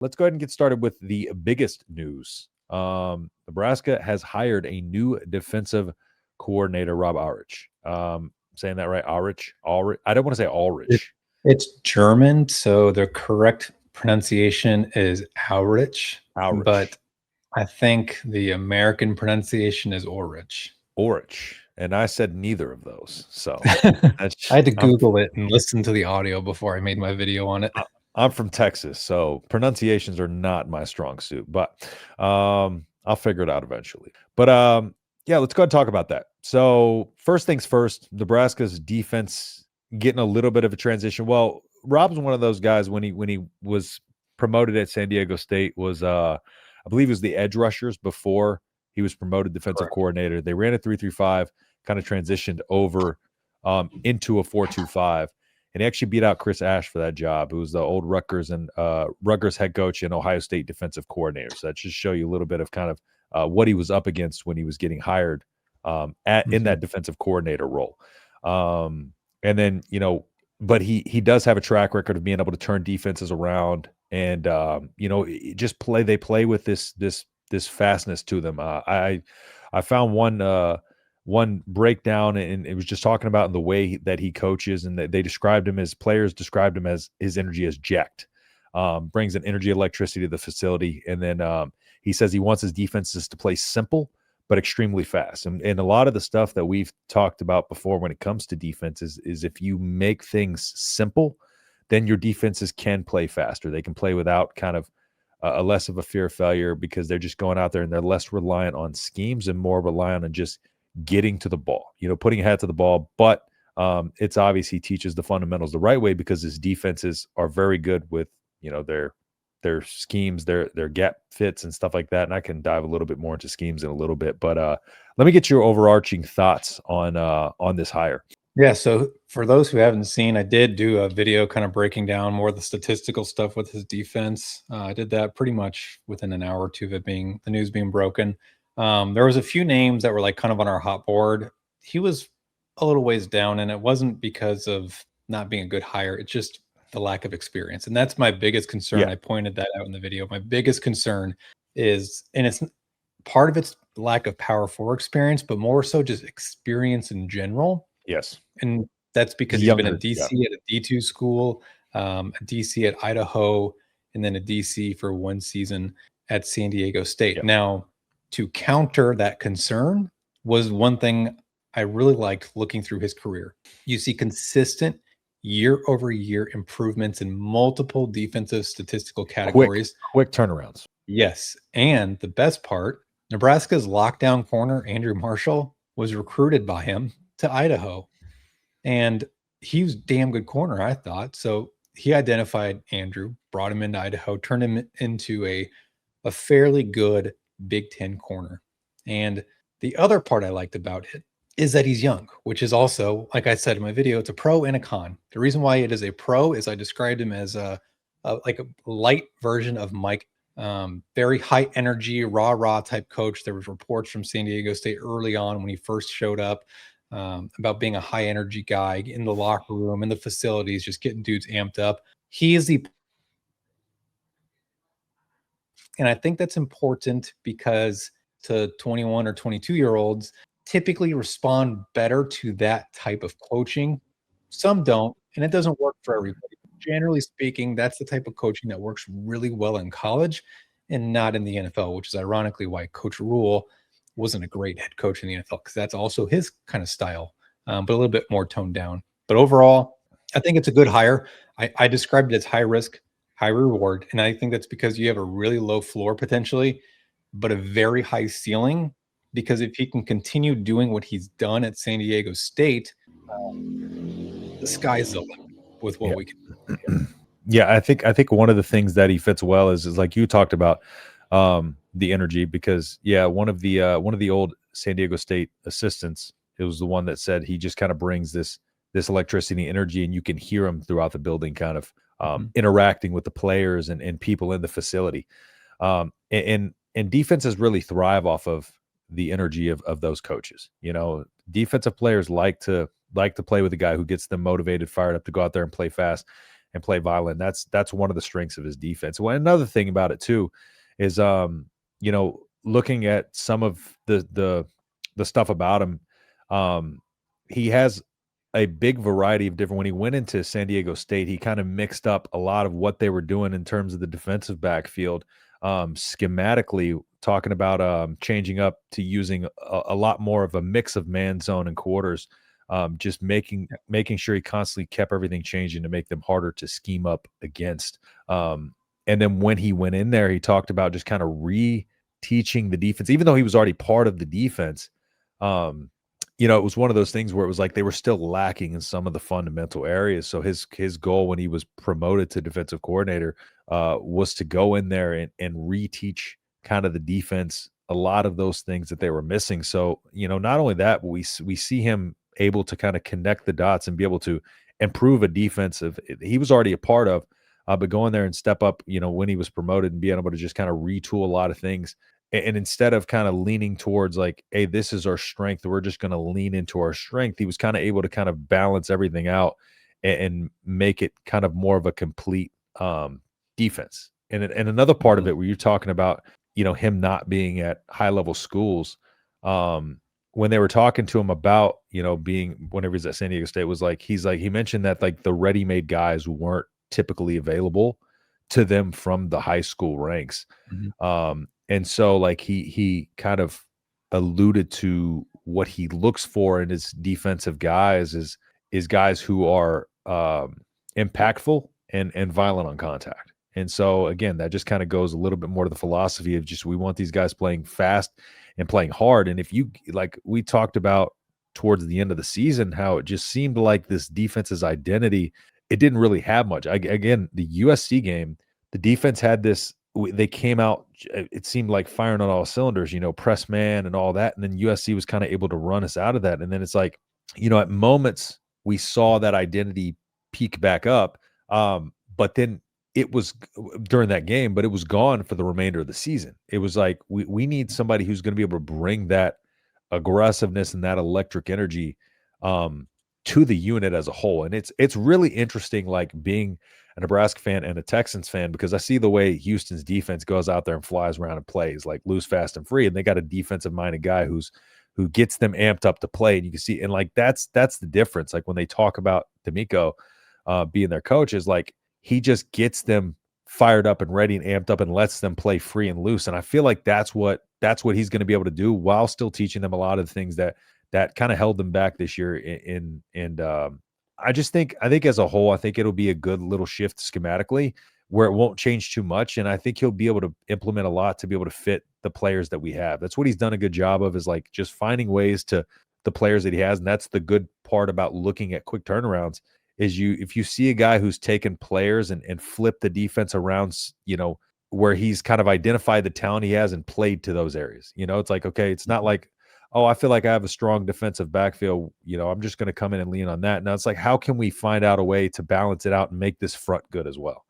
let's go ahead and get started with the biggest news. Nebraska has hired a new defensive coordinator, Rob Ulrich. Saying that right? Ulrich? I don't want to say Ulrich. It's German, so the correct pronunciation is Aurich, but I think the American pronunciation is Ulrich. Ulrich. And I said neither of those. So I had to Google it and listen to the audio before I made my video on it. I'm from Texas, so pronunciations are not my strong suit, but I'll figure it out eventually. But yeah, let's go ahead and talk about that. So first things first, Nebraska's defense getting a little bit of a transition. Well, Rob's one of those guys when he was promoted at San Diego State was I believe it was the edge rushers before he was promoted defensive coordinator. They ran a 3-3-5, kind of transitioned over into a 4-2-5. And he actually beat out Chris Ash for that job, who was the old Rutgers head coach and Ohio State defensive coordinator. So that just show you a little bit of kind of what he was up against when he was getting hired in that defensive coordinator role. And then, but he does have a track record of being able to turn defenses around and, they play with this fastness to them. I found one breakdown, and it was just talking about the way that he coaches, and they described him as players described him as his energy as jacked, brings an energy electricity to the facility. And then he says he wants his defenses to play simple, but extremely fast. And a lot of the stuff that we've talked about before when it comes to defense is if you make things simple, then your defenses can play faster. They can play without kind of a less of a fear of failure because they're just going out there and they're less reliant on schemes and more reliant on just getting to the ball, putting a head to the ball. But it's obvious he teaches the fundamentals the right way because his defenses are very good with, their schemes, their gap fits and stuff like that. And I can dive a little bit more into schemes in a little bit, but let me get your overarching thoughts on this hire. Yeah. So for those who haven't seen, I did do a video kind of breaking down more of the statistical stuff with his defense. I did that pretty much within an hour or two of it the news being broken. There was a few names that were like kind of on our hot board. He was a little ways down, and it wasn't because of not being a good hire. It's just the lack of experience. And that's my biggest concern. Yeah. I pointed that out in the video. My biggest concern is, and it's part of it's lack of Power 4 experience, but more so just experience in general. Yes. And that's because he's been a DC at a D2 school, a DC at Idaho, and then a DC for one season at San Diego State. Yeah. Now, to counter that concern was one thing I really liked looking through his career. You see consistent year-over-year improvements in multiple defensive statistical categories. Quick turnarounds. Yes. And the best part, Nebraska's lockdown corner, Andrew Marshall, was recruited by him to Idaho. And he was a damn good corner, I thought. So he identified Andrew, brought him into Idaho, turned him into a fairly good Big Ten corner. And the other part I liked about it is that he's young, which is also, like I said in my video, it's a pro and a con. The reason why it is a pro is I described him as a light version of Mike, very high energy, rah type coach. There was reports from San Diego State early on when he first showed up about being a high energy guy in the locker room, in the facilities, just getting dudes amped up. He is and I think that's important because to 21 or 22-year-olds typically respond better to that type of coaching. Some don't, and it doesn't work for everybody. Generally speaking, that's the type of coaching that works really well in college and not in the NFL, which is ironically why Coach Rule wasn't a great head coach in the NFL, because that's also his kind of style, but a little bit more toned down. But overall, I think it's a good hire. I described it as high risk, high reward. And I think that's because you have a really low floor potentially, but a very high ceiling, because if he can continue doing what he's done at San Diego State, the sky's the limit with what we can do. Yeah, I think one of the things that he fits well is like you talked about, the energy, because one of the old San Diego State assistants, it was the one that said he just kind of brings this electricity and energy, and you can hear him throughout the building kind of interacting with the players and people in the facility. And defenses really thrive off of the energy of those coaches. Defensive players like to play with a guy who gets them motivated, fired up to go out there and play fast. and play violent. That's one of the strengths of his defense. Well, another thing about it too is looking at some of the stuff about him, he has a big variety of different. When he went into San Diego State, he kind of mixed up a lot of what they were doing in terms of the defensive backfield, schematically talking about changing up to using a lot more of a mix of man zone and quarters, just making sure he constantly kept everything changing to make them harder to scheme up against. And then when he went in there, he talked about just kind of re-teaching the defense, even though he was already part of the defense. It was one of those things where it was like they were still lacking in some of the fundamental areas. So his goal when he was promoted to defensive coordinator was to go in there and reteach kind of the defense a lot of those things that they were missing. So, not only that, but we see him able to kind of connect the dots and be able to improve a defensive he was already a part of, but go in there and step up, when he was promoted and being able to just kind of retool a lot of things. And instead of kind of leaning towards like, hey, this is our strength, we're just going to lean into our strength, he was kind of able to kind of balance everything out and make it kind of more of a complete defense. And another part of it where you're talking about, him not being at high level schools, when they were talking to him about, being whenever he's at San Diego State, was like, he mentioned that like the ready-made guys weren't typically available to them from the high school ranks. And so like he kind of alluded to what he looks for in his defensive guys is guys who are impactful and violent on contact. And so again, that just kind of goes a little bit more to the philosophy of just we want these guys playing fast and playing hard. And if you like we talked about towards the end of the season, how it just seemed like this defense's identity, it didn't really have much. Again, the USC game, the defense had this. They came out, it seemed like firing on all cylinders, press man and all that. And then USC was kind of able to run us out of that. And then it's like, at moments we saw that identity peak back up. But then it was during that game, but it was gone for the remainder of the season. It was like, we need somebody who's going to be able to bring that aggressiveness and that electric energy to the unit as a whole. And it's really interesting, like being a Nebraska fan and a Texans fan, because I see the way Houston's defense goes out there and flies around and plays like loose, fast, and free. And they got a defensive minded guy who gets them amped up to play. And you can see, and like that's the difference. Like when they talk about D'Amico being their coach, is like he just gets them fired up and ready and amped up and lets them play free and loose. And I feel like that's what he's going to be able to do while still teaching them a lot of the things that kind of held them back this year. I think as a whole, I think it'll be a good little shift schematically where it won't change too much. And I think he'll be able to implement a lot to be able to fit the players that we have. That's what he's done a good job of, is like just finding ways to the players that he has. And that's the good part about looking at quick turnarounds, is if you see a guy who's taken players and flipped the defense around, where he's kind of identified the talent he has and played to those areas. It's like, okay, it's not like, oh, I feel like I have a strong defensive backfield, I'm just going to come in and lean on that. Now it's like, how can we find out a way to balance it out and make this front good as well?